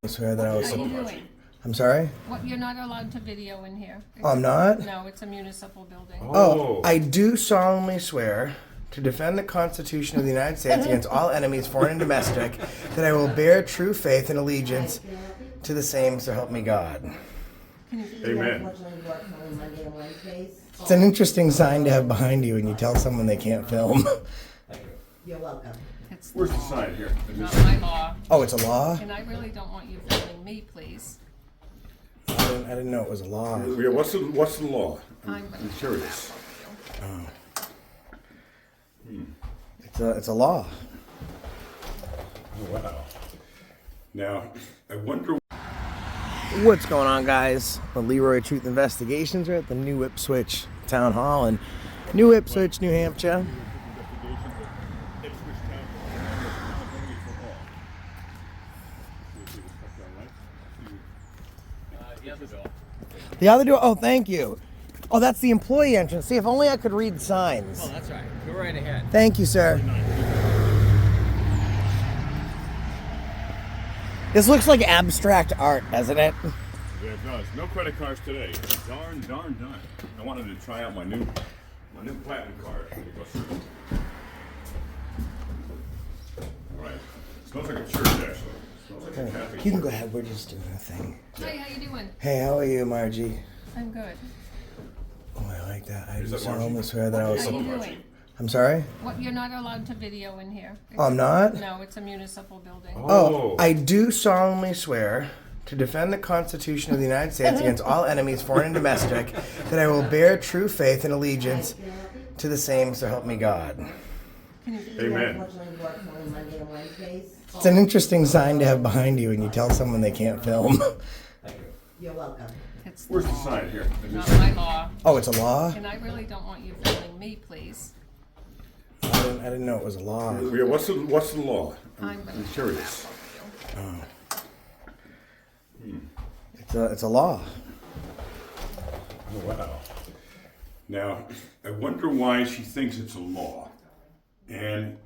swear that I was. What are you doing? I'm sorry? What, you're not allowed to video in here. Oh, I'm not? No, it's a municipal building. Oh, I do solemnly swear to defend the Constitution of the United States against all enemies, foreign and domestic, that I will bear true faith and allegiance to the same, so help me God. Amen. It's an interesting sign to have behind you when you tell someone they can't film. You're welcome. It's Where's the law, sign here? not my law. Oh, it's a law? And I really don't want you filming me, please. I didn't know it was a law. Yeah, what's the law? I'm I'm curious. It's a law. Oh, wow. Now, I wonder. What's going on, guys? The Leroy Truth Investigations are at the new Ipswich Town Hall in New Ipswich, New Hampshire. Ipswich Town Hall. The other door? Oh, thank you. Oh, that's the employee entrance. See, if only I could read signs. Oh, that's right. Go right ahead. Thank you, sir. This looks like abstract art, doesn't it? Yeah, it does. No credit cards today. Darn. I wanted to try out my new platinum card. All right. Smells like a church, actually. Smells like a Catholic. You can go ahead. We're just doing a thing. Hey, how you doing? Hey, how are you, Margie? I'm good. Oh, I like that. I Is do that Margie? solemnly swear that I was. How you Margie. doing? I'm sorry? What, you're not allowed to video in here. Oh, I'm not? No, it's a municipal building. Oh, I do solemnly swear to defend the Constitution of the United States against all enemies, foreign and domestic, that I will bear true faith and allegiance to the same, so help me God. Amen. Unfortunately, work only Monday and Wednesdays. It's an interesting sign to have behind you when you tell someone they can't film. You're welcome. It's Where's the law, sign here? not my law. Oh, it's a law? And I really don't want you filming me, please. I didn't know it was a law. Yeah, what's the law? I'm I'm curious. It's a law. Oh, wow. Now, I wonder why she thinks it's a law. And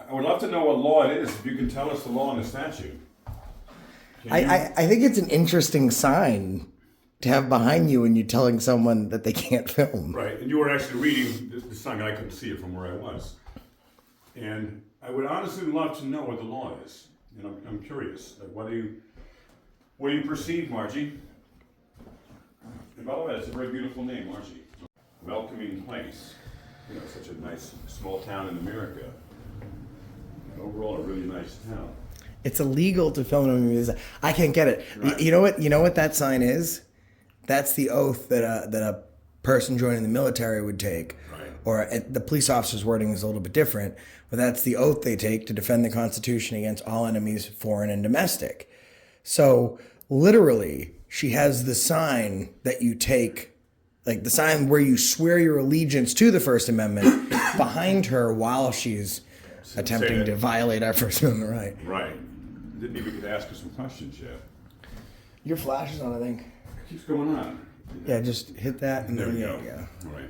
I would love to know what law it is, if you can tell us the law and the statute. I think it's an interesting sign to have behind you when you're telling someone that they can't film. Right, and you were actually reading the sign, and I couldn't see it from where I was. And I would honestly love to know what the law is. And I'm curious. Like, what do you perceive, Margie? And by the way, that's a very beautiful name, Margie. Welcoming place. You know, such a nice small town in America. And overall, a really nice town. It's illegal to film in movies. I can't get it. Right. You know what that sign is? That's the oath that a person joining the military would take. Right. Or the police officer's wording is a little bit different, but that's the oath they take to defend the Constitution against all enemies, foreign and domestic. So literally, she has the sign that you take, like the sign where you swear your allegiance to the First Amendment, behind her while she's attempting to violate our First Amendment right. Right. Didn't even get to ask her some questions yet. Your flash is on, I think. It keeps going on. Yeah, just hit that and There we then go. yeah. All right.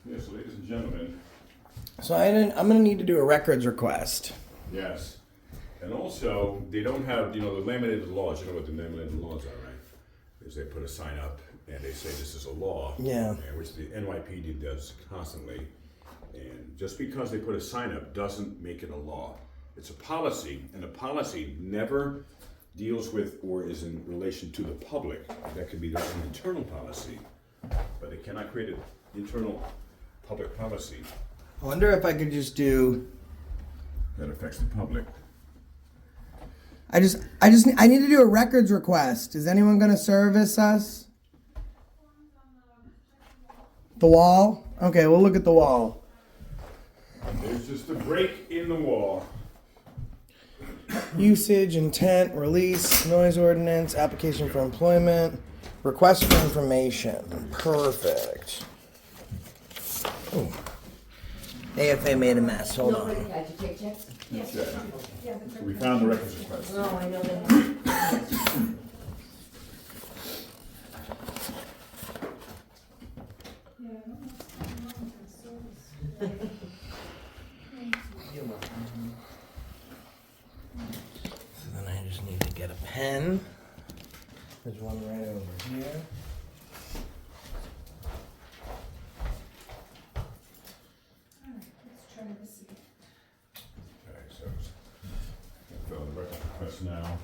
Yes, ladies and gentlemen. So I'm gonna need to do a records request. Yes. And also, they don't have, the laminated laws. You know what the laminated laws are, right? Is they put a sign up and they say this is a law. Yeah. Which the NYPD does constantly. And just because they put a sign up doesn't make it a law. It's a policy, and a policy never deals with or is in relation to the public. That could be their own internal policy, but they cannot create an internal public policy I wonder if I could just do. that affects the public. I need to do a records request. Is anyone gonna service us? The wall? Okay, we'll look at the wall. There's just a break in the wall. Usage, intent, release, noise ordinance, application for employment, request for information. Perfect. Ooh. AFA made a mess. Hold Nobody on. had to take checks? That's it. So we found the records request. No, I know that. So then I just There's one right over here. Let's try this again. Okay, so fill the request now.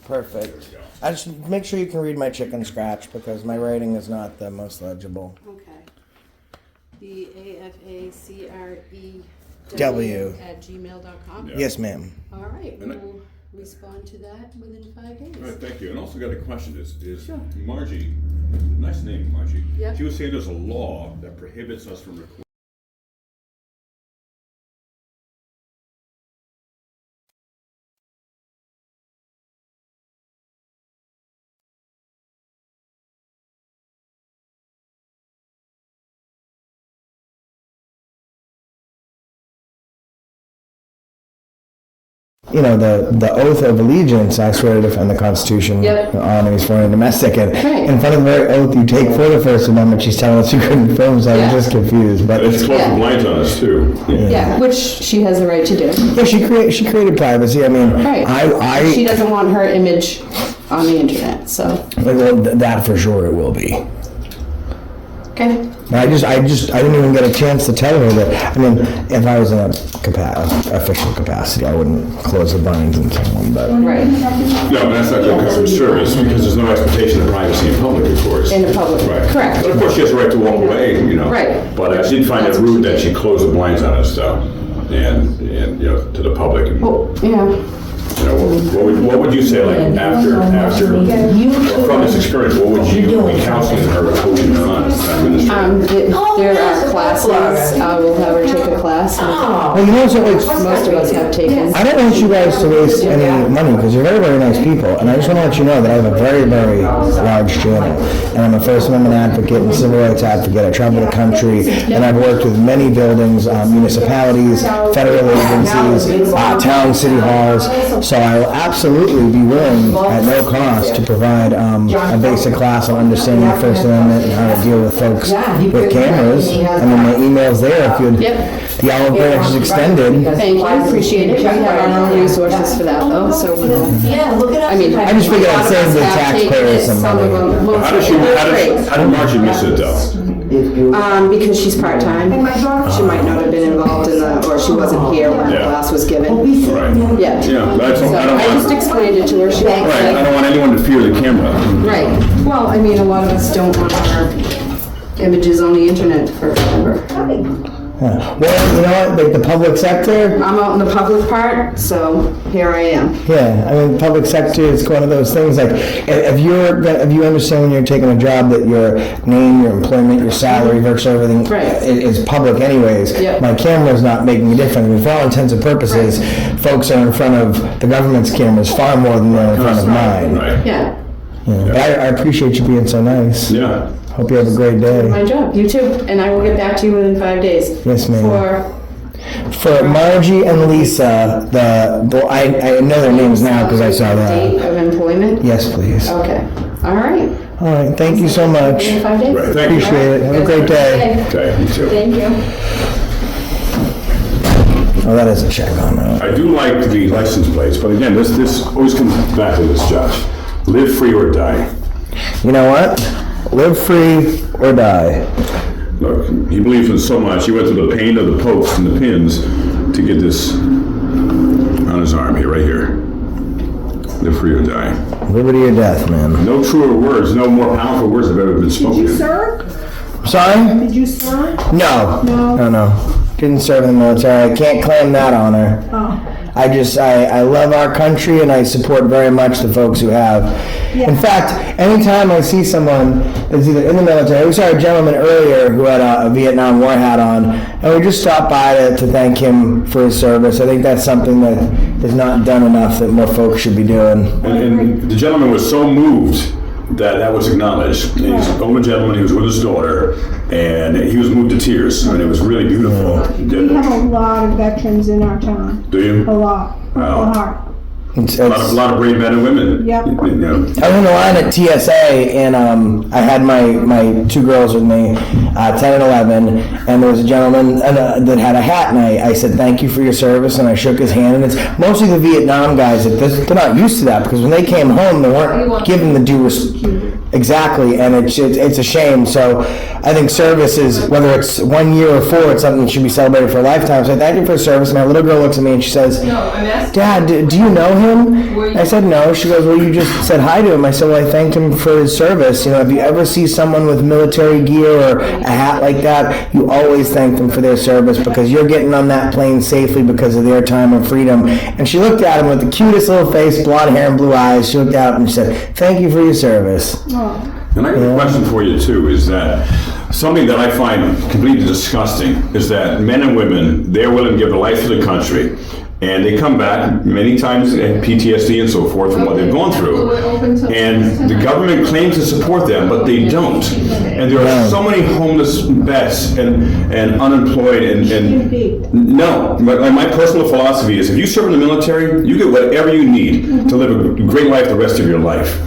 Perfect. There we go. I just make sure you can read my chicken scratch because my writing is not the most legible. Okay. BAFACREW W. @gmail.com. Yeah. Yes, ma'am. All right, And I- we'll respond to that within 5 days. All right, thank you. And also got a question. Is Sure. Margie, nice name, Margie. Yeah. She was saying there's a law that prohibits us from recording. You know, the oath of allegiance, I swear to defend the Constitution, Yep. honor enemies, foreign and domestic. And Right. in front of the very oath you take for the First Amendment, she's telling us you couldn't film, so I Yeah. was just confused. But It's closing Yeah. blinds on us too. Yeah, which she has the right to do. yeah, she created privacy. I mean, Right. She doesn't want her image on the internet, so. well, that for sure it will be. Okay. I didn't even get a chance to tell her that. I mean, if I was in a official capacity, I wouldn't close the blinds and so on. But Right. No, but that's not good customer service because there's no expectation of privacy in public, of course. In the public. Right. Correct. But of course, she has the right to walk away, you know. Right. But I did find it That's what rude she that did. she closed the blinds on us, though, and you know, to the public. And, Oh, yeah. you know, what would you say, like after or from this experience, what would you be counseling her or coaching her on as administrator? There are classes, we'll have her take a class, that well, you know what's most of us have taken. I don't want you guys to waste any money because you're very, very nice people. And I just want to let you know that I have a very, very large channel. And I'm a First Amendment advocate and civil rights advocate. I travel the country and I've worked with many buildings, municipalities, federal agencies, town, city halls. So I will absolutely be willing at no cost to provide a basic class on understanding the First Amendment and how to deal with folks with cameras. I mean, my email's there if you'd, Yep. the olive branch is extended. Thank you, appreciate it. We have our own resources for that though, so we'll, Yeah, look at us. I mean. I just figured I'd save the taxpayers some Some of money. them, most How of did them, how did Margie miss it though? because she's part-time. She might not have been involved in the, or she wasn't here when the Yeah. class was given. Right. Yeah. Yeah, but So I don't I just want. explained it to her. She was Right, I like, don't want anyone to fear the camera. right. Well, I mean, a lot of us don't want our images on the internet forever. Yeah. Well, you know what, like the public sector, I'm out in the public part, so here I am. yeah, I mean, public sector is one of those things, like, if you understand when you're taking a job that your name, your employment, your salary, virtually everything Right. is public anyways, Yep. my camera's not making a difference. I mean, for all intents and purposes, folks are in front of the government's cameras far more than they're in front of mine. Right. Yeah, Yeah. But I appreciate you being so nice. Yeah. Hope you have a great day. my job. You too. And I will get back to you within 5 days. Yes, ma'am. For For Margie and Lisa, I know their names now because I saw date that. of employment? Yes, please. Okay. All right. All right, thank you so much. In 5 days? Right, thank you. Appreciate it. Have a great day. Okay, you too. Thank you. Oh, that is a check on that. I do like the license plates, but again, this always comes back to this, Josh. Live free or die. You know what? Live free or die. Look, he believes in so much. He went through the pain of the pokes and the pins to get this on his arm here, right here. Live free or die. Liberty or death, man. No truer words, no more powerful words have ever been spoken. Did you serve? Sorry? Did you serve? No. No. No. Didn't serve in the military. I can't claim that honor. Oh. I love our country and I support very much the folks who have. In fact, anytime I see someone that's either in the military, we saw a gentleman earlier who had a Vietnam War hat on, and we just stopped by to thank him for his service. I think that's something that is not done enough that more folks should be doing. And the gentleman was so moved that was acknowledged. And he's an older gentleman, he was with his daughter, and he was moved to tears. I mean, it was really beautiful. He did We it. have a lot of veterans in our town. Do you? A lot. Wow. A lot. A lot of brave men and women. Yep. You know. I was on the line at TSA, and I had my two girls with me, 10 and 11, and there was a gentleman that had a hat, and I said, thank you for your service, and I shook his hand, and it's mostly the Vietnam guys that they're not used to that, because when they came home, they weren't given the due respect. Exactly, and it's a shame. So I think service is, whether it's 1 year or 4, it's something that should be celebrated for a lifetime. So I thank you for service. My little girl looks at me and she says, Dad, do you know him? I said, no. She goes, well, you just said hi to him. I said, well, I thanked him for his service. You know, if you ever see someone with military gear or a hat like that, you always thank them for their service, because you're getting on that plane safely because of their time of freedom. And she looked at him with the cutest little face, blonde hair and blue eyes. She looked at him and she said, thank you for your service. And I have a question for you too, is that something that I find completely disgusting is that men and women, they're willing to give their life to the country, and they come back many times and PTSD and so forth from what they've gone through. And the government claims to support them, but they don't. And there are so many homeless vets and unemployed and no. My personal philosophy is, if you serve in the military, you get whatever you need to live a great life the rest of your life.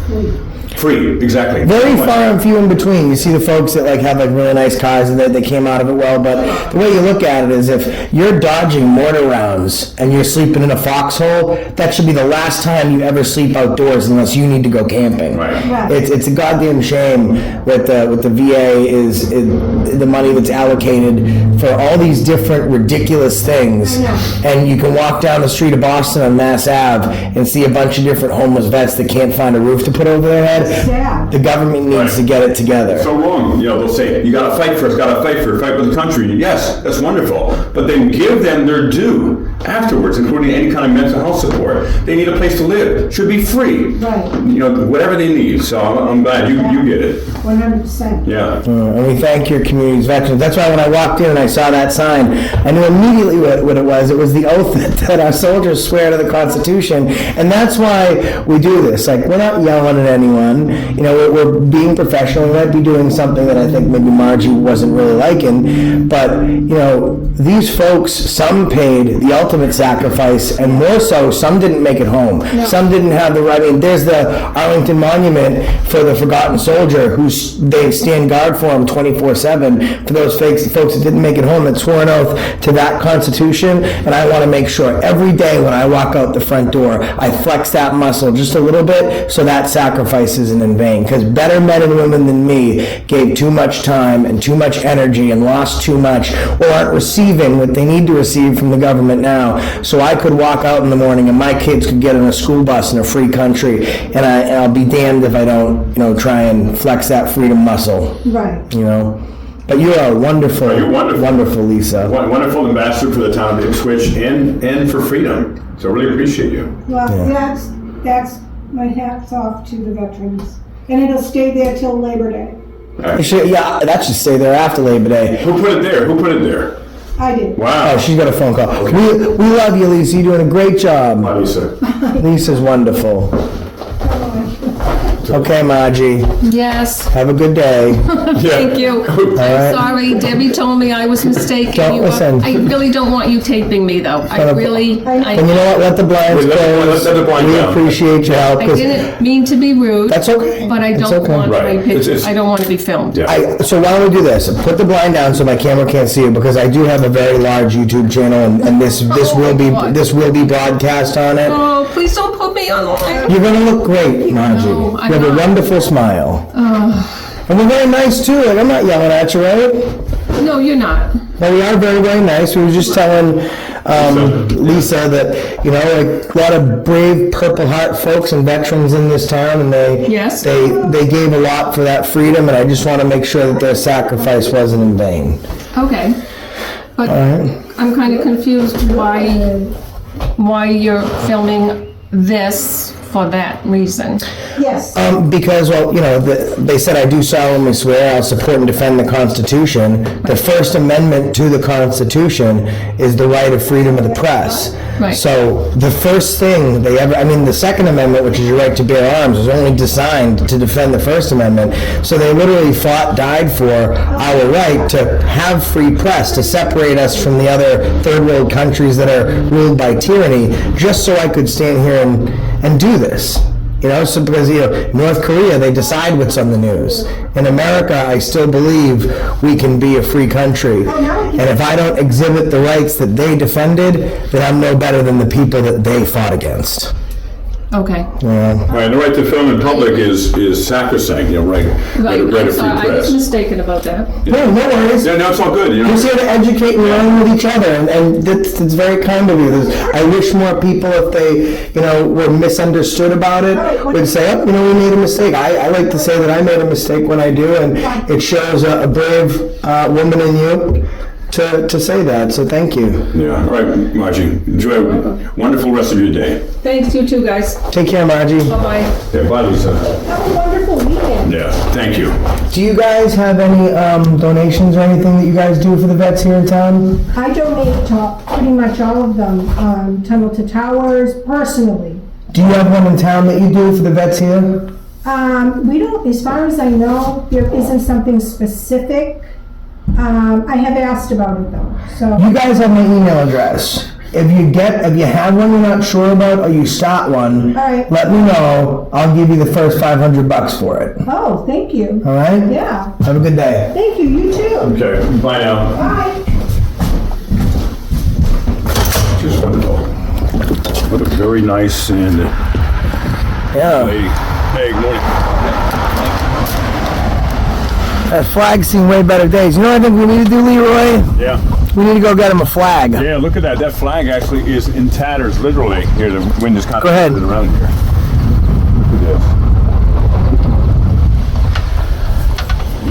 Free, exactly. Very far and few in between. You see the folks that have really nice cars and they came out of it well, but the way you look at it is, if you're dodging mortar rounds and you're sleeping in a foxhole, that should be the last time you ever sleep outdoors unless you need to go camping. Right. It's a goddamn shame what the VA is the money that's allocated for all these different ridiculous things. And you can walk down the street of Boston on Mass Ave and see a bunch of different homeless vets that can't find a roof to put over their head. Sad. The government needs to get it together. So wrong. You know, they'll say, you gotta fight for us, fight for the country. Yes, that's wonderful. But then give them their due afterwards, including any kind of mental health support. They need a place to live. Should be free. Right. You know, whatever they need. So I'm glad you get it. 100%. Yeah. And we thank your community's veterans. That's why when I walked in and I saw that sign, I knew immediately what it was. It was the oath that our soldiers swear to the Constitution. And that's why we do this. Like, we're not yelling at anyone. You know, we're being professional. We might be doing something that I think maybe Margie wasn't really liking. But, you know, these folks, some paid the ultimate sacrifice, and more so, some didn't make it home. No. Some didn't have the right. I mean, there's the Arlington Monument for the forgotten soldier, they stand guard for him 24/7. For those folks that didn't make it home, that swore an oath to that Constitution. And I want to make sure every day when I walk out the front door, I flex that muscle just a little bit, so that sacrifice isn't in vain. Because better men and women than me gave too much time and too much energy and lost too much, or aren't receiving what they need to receive from the government now. So I could walk out in the morning and my kids could get on a school bus in a free country, and I'll be damned if I don't, try and flex that freedom muscle. Right. But you are wonderful. You're wonderful. Wonderful, Lisa. Wonderful ambassador for the town of Ipswich and for freedom. So I really appreciate you. Well, that's my hat's off to the veterans. And it'll stay there till Labor Day. That should stay there after Labor Day. Who put it there? I did. Wow. Oh, she's got a phone call. We love you, Lisa. You're doing a great job. Hi, Lisa. Lisa's wonderful. Okay, Margie. Yes, Have a good day. thank you. right. Sorry, Debbie told me I was mistaken. Don't listen. I really don't want you taping me, though. I And really, you know what? Let the blinds Wait, close. let the blinds We down. appreciate your help. I 'Cause didn't mean to be rude. That's okay. But I It's don't okay. want my Right. picture, It's- I don't want to be filmed. Yeah. So why don't we do this? Put the blind down so my camera can't see it, because I do have a very large YouTube channel, and this will be broadcast on it. Oh, please don't put me online. You're gonna look great, Margie. No, I'm You have a not. wonderful smile. And we're very nice too. Like, I'm not yelling at you, right? No, you're not. But we are very, very nice. We were just telling Lisa that, a lot of brave Purple Heart folks and veterans in this town, and Yes. they gave a lot for that freedom, and I just want to make sure that their sacrifice wasn't in vain. Okay. But I'm kind of confused why you're filming this for that reason. Yes. Because, they said I do solemnly swear I'll support and defend the Constitution. The First Amendment to the Constitution is the right of freedom of the press. Right. So the first thing they ever, I mean, the Second Amendment, which is your right to bear arms, was only designed to defend the First Amendment. So they literally died for our right to have free press, to separate us from the other third world countries that are ruled by tyranny, just so I could stand here and do this. You know, so because, North Korea, they decide what's on the news. In America, I still believe we can be a free country. And if I don't exhibit the rights that they defended, then I'm no better than the people that they fought against. Okay. Right, the right to film in public is sacrosanct, right Right, of I'm free sorry, I was press. mistaken about that. No worries. Yeah, no, it's all good, We're here to educate and learn with each other, and it's very kind of you. I wish more people, if they, were misunderstood about it, would say, we made a mistake. I like to say that I made a mistake when I do, and it shows a brave woman in you to say that, so thank you. Yeah, all right, Margie, enjoy a wonderful rest of your day. Thanks, you too, guys. Take care, Margie. Bye-bye. Yeah, bye, Lisa. Have a wonderful weekend. Yeah, thank you. Do you guys have any donations or anything that you guys do for the vets here in town? I donate to pretty much all of them, Tunnel to Towers, personally. Do you have one in town that you do for the vets here? We don't, as far as I know, there isn't something specific. I have asked about it though, so. You guys have my email address. If you have one you're not sure about, or you start one, All right. let me know. I'll give you the first $500 for it. Oh, thank you. All right? Yeah, Have a good day. thank you, you too. Okay, bye now. Bye. Just wonderful. What a very nice and Yeah. lady. Hey, good morning. That flag's seen way better days. You know what I think we need to do, Leroy? Yeah. We need to go get him a flag. Yeah, look at that. That flag actually is in tatters, literally. Here, the wind is kind of Go ahead. around here. Look at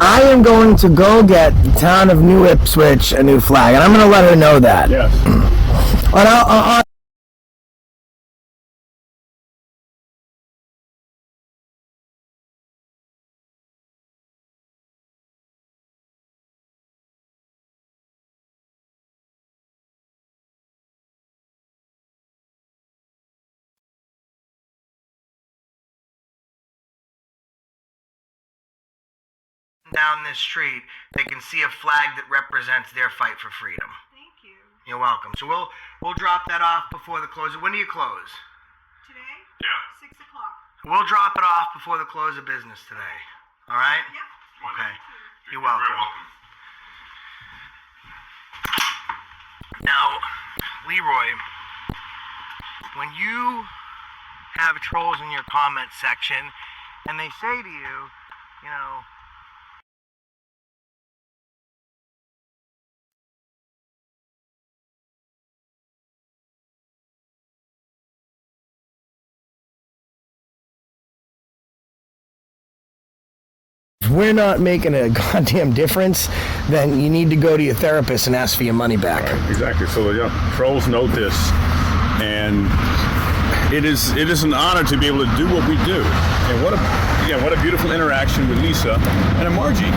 I am going to go get the town of New Ipswich a new flag, and I'm going to let her know that. this. Yes. And I'll down this street, they can see a flag that represents their fight for freedom. Thank you. You're welcome. So we'll drop that off before the close. When do you close? Today? Yeah. 6 o'clock. We'll drop it off before the close of business today. All right? Yep. Okay. You're welcome. Now, Leroy, when you have trolls in your comment section and they say to you, if we're not making a goddamn difference, then you need to go to your therapist and ask for your money back. Exactly. So, trolls note this, and it is an honor to be able to do what we do. And what a beautiful interaction with Lisa and Margie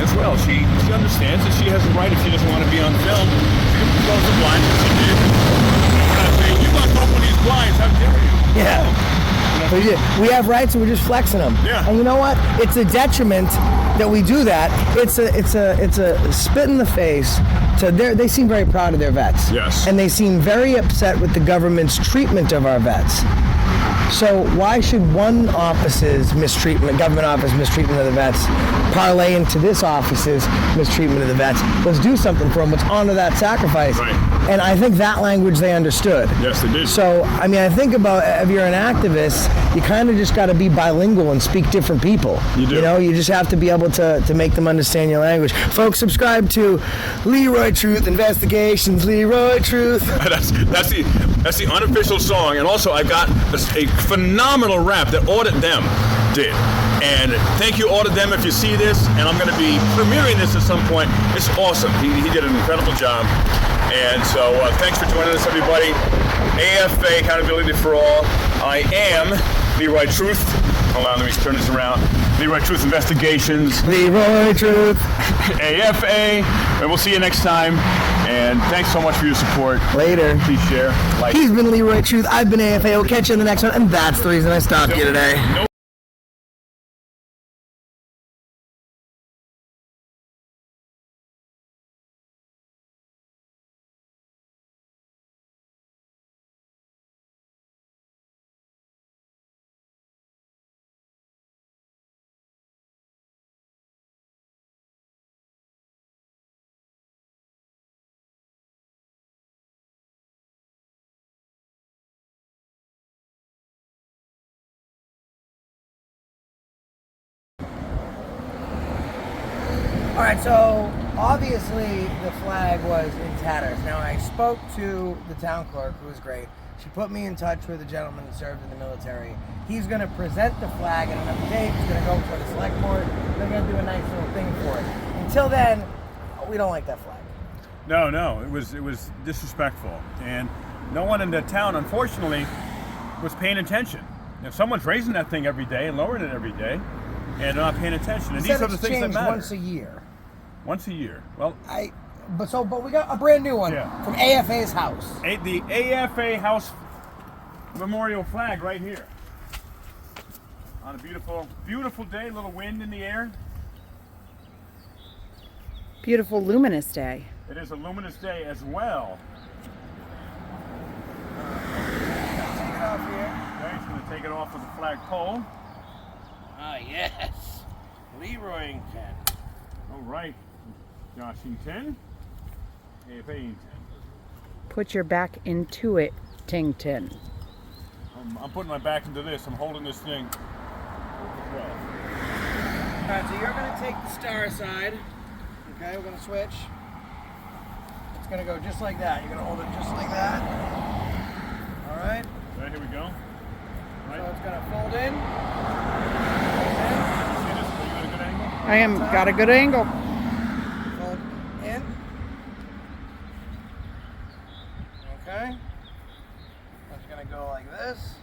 as well. She understands that she has a right, if she doesn't want to be on film, she can close the blinds as she did. And I say, you must open these blinds. How dare you? Yeah. We have rights and we're just flexing them. Yeah. And you know what? It's a detriment that we do that. It's a spit in the face. They seem very proud of their vets. Yes. And they seem very upset with the government's treatment of our vets. So why should one office's mistreatment, government office mistreatment of the vets, parlay into this office's mistreatment of the vets? Let's do something for them. Let's honor that sacrifice. Right. And I think that language they understood. Yes, they did. So, I think about if you're an activist, you kind of just got to be bilingual and speak different people. You do. You just have to be able to make them understand your language. Folks, subscribe to Leroy Truth Investigations. Leroy Truth. That's the unofficial song, and also I got a phenomenal rap that Audit Them did. And thank you, Audit Them, if you see this, and I'm going to be premiering this at some point. It's awesome. He did an incredible job. And so thanks for joining us, everybody. AFA, Accountability for All. I am Leroy Truth. Hold on, let me turn this around. Leroy Truth Investigations. Leroy Truth. AFA. And we'll see you next time. And thanks so much for your support. Later. Please share, like. He's been Leroy Truth. I've been AFA. We'll catch you in the next one. And that's the reason I stopped you today. All right, so obviously the flag was in tatters. Now I spoke to the town clerk, who was great. She put me in touch with a gentleman who served in the military. He's going to present the flag at another date. He's going to go for the select board. They're going to do a nice little thing for it. Until then, we don't like that flag. No, it was disrespectful, and no one in the town, unfortunately, was paying attention. If someone's raising that thing every day and lowering it every day, and they're not paying attention, and these are the things that matter. Once a year. Once a year. Well, but we got a brand new one from AFA's house. The AFA House Memorial flag right here. On a beautiful, beautiful day, a little wind in the air. Beautiful luminous day. It is a luminous day as well. Take it off here. Okay, he's going to take it off with the flag pole. Ah, yes. Leroyington. All right. Joshington. AFA-ington. Put your back into it, Tington. I'm putting my back into this. I'm holding this thing. Well. All right, so you're going to take the star side. Okay, we're going to switch. It's going to go just like that. You're going to hold it just like that. All right. Right, here we go. Right. So it's going to fold in. See this? Are you at a good angle? I am got a good angle. Fold in. Okay. It's going to go like this.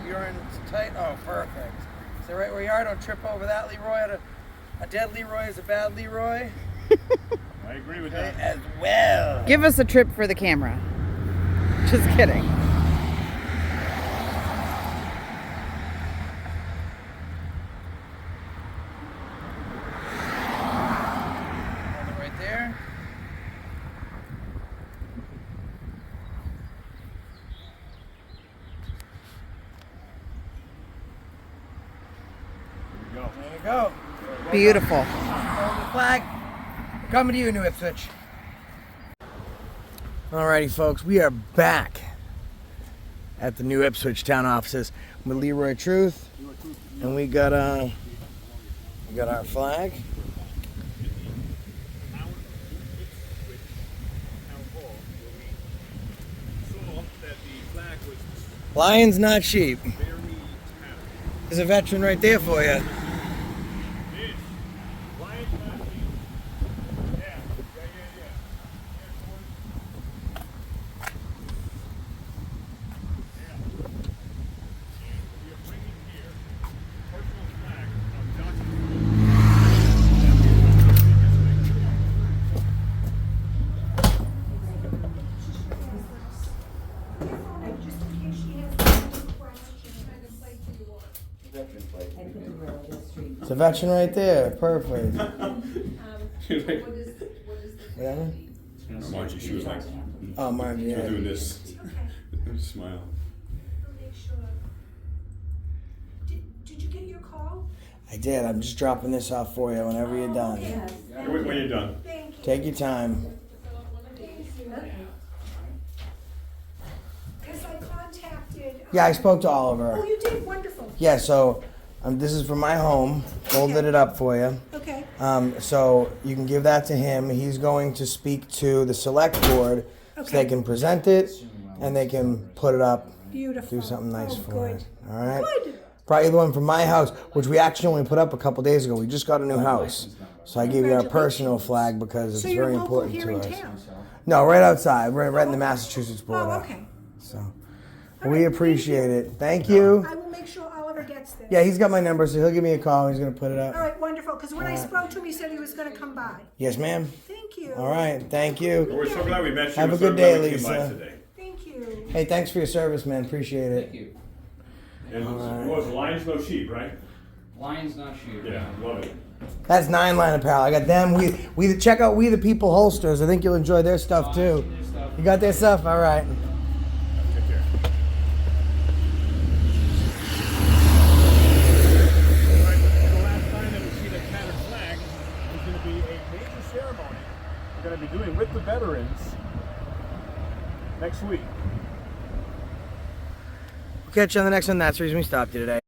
You're in tight. Oh, perfect. Is it right where you are? Don't trip over that, Leroy. A dead Leroy is a bad Leroy. I agree with Okay, that. as well. Give us a trip for the camera. Just kidding. Hold it right there. Here we go. There you go. Beautiful. Hold the flag. Coming to you, New Ipswich. Alrighty, folks, we are back at the New Ipswich Town offices with Leroy Truth, and we got our flag. Lions, not sheep. There's a veteran right there for you. It's a veteran right there. Perfect. Whatever. Margie, she was like, Oh, Margie, she was yeah. doing this. Smile. Did you get your call? I did. I'm just dropping this off for you whenever you're done. When you're done. Thank you. Take your time. Because I contacted. Yeah, I spoke to Oliver. Oh, you did? Wonderful. Yeah, so this is from my home. Folded it up for you. Okay. So you can give that to him. He's going to speak to the select board so they Okay. can present it and they can put it up, Beautiful. do something nice Oh, for good. it. All right? Good. Brought you the one from my house, which we actually only put up a couple days ago. We just got a new house. So I give you our personal flag because it's So you're very local important here to in us. town? No, right outside. Right in the Massachusetts border. Oh, okay. So, All We right, appreciate thank it. Thank you. I will make sure Oliver gets this. Yeah, he's got my number, so he'll give me a call. He's gonna put it All up. right, wonderful, because when I spoke to him, he said he was gonna come by. Yes, ma'am. Thank you. All right, thank you. We're so glad we met you. Have We're a so good glad day, we came by Lisa. today. Thank you. Hey, thanks for your service, man. Appreciate it. Thank you. And what was it, lions no sheep, right? Lions not sheep. Yeah, love it. That's 9 Line Apparel. I got them. We check out We the People holsters. I think you'll enjoy their stuff too. You got their stuff? All right. Take care. The last time that we see the Canada flag is going to be a major ceremony we're going to be doing with the veterans next week. We'll catch you on the next one. That's the reason we stopped you today.